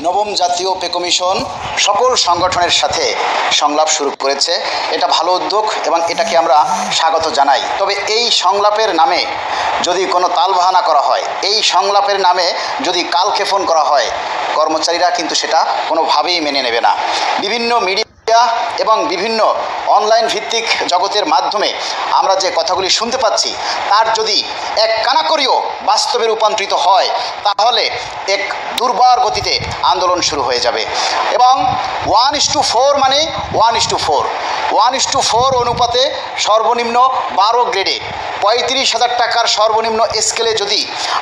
নবম জাতীয় pay commission সকল সংগঠনের সাথে সংলাপ শুরু করেছে। এটা ভালো উদ্যোগ এবং এটাকে আমরা স্বাগত জানাই। তবে এই সংলাপের নামে যদি কোনো তালবাহানা করা হয়, এই সংলাপের নামে যদি কালক্ষেপণ করা হয়, কর্মচারীরা কিন্তু সেটা কোনোভাবেই মেনে নেবে না। বিভিন্ন মিডিয়া এবং বিভিন্ন অনলাইন ভিত্তিক জগতের মাধ্যমে আমরা যে কথাগুলি শুনতে পাচ্ছি, তার যদি এক কানাকড়িও বাস্তবে রূপান্তরিত হয়, তাহলে এক দুর্বার গতিতে আন্দোলন শুরু হয়ে যাবে। এবং 1:4 মানে 1:4, 1:4 অনুপাতে সর্বনিম্ন 12 গ্রেডে 35,000 টাকার সর্বনিম্ন স্কেলে যদি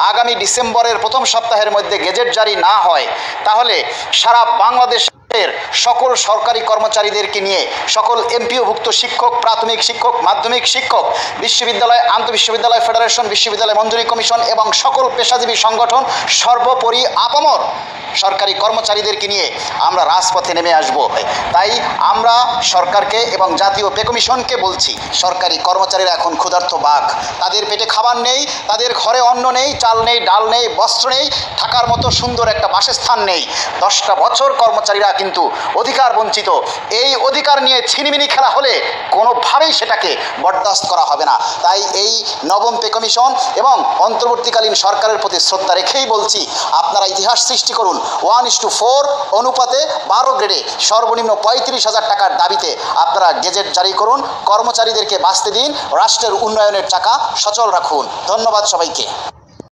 আগামী ডিসেম্বরের প্রথম সপ্তাহের মধ্যে গেজেট জারি না হয়, তাহলে সারা বাংলাদেশ সকল সরকারি কর্মচারীদেরকে নিয়ে সকল এমপিওভুক্ত শিক্ষক, প্রাথমিক শিক্ষক, মাধ্যমিক শিক্ষক, বিশ্ববিদ্যালয়, আন্তঃবিশ্ববিদ্যালয় ফেডারেশন, বিশ্ববিদ্যালয় মঞ্জুরি কমিশন এবং সকল পেশাজীবী সংগঠন, সর্বোপরি আপামর সরকারি কর্মচারীদেরকে নিয়ে আমরা রাজপথে নেমে আসব। তাই আমরা সরকারকে এবং জাতীয় পে কমিশনকে বলছি, সরকারি কর্মচারীরা এখন ক্ষুধার্ত বাঘ। তাদের পেটে খাবার নেই, তাদের ঘরে অন্ন নেই, চাল নেই, ডাল নেই, বস্ত্র নেই, থাকার মতো সুন্দর একটা বাসস্থান নেই। 10টা বছর কর্মচারীরা কিন্তু অধিকার বঞ্চিত। এই অধিকার নিয়ে ছিনিমিনি খেলা হলে কোনোভাবেই সেটাকে বরদাস্ত করা হবে না। তাই এই নবম পে কমিশন এবং অন্তর্বর্তীকালীন সরকারের প্রতি শ্রদ্ধা রেখেই বলছি, আপনারা ইতিহাস সৃষ্টি করুন। 1:4 অনুপাতে 12 গ্রেডে সর্বনিম্ন 35,000 টাকার দাবিতে আপনারা গেজেট জারি করুন। কর্মচারীদেরকে বাঁচতে দিন, রাষ্ট্রের উন্নয়নের চাকা সচল রাখুন। ধন্যবাদ সবাইকে।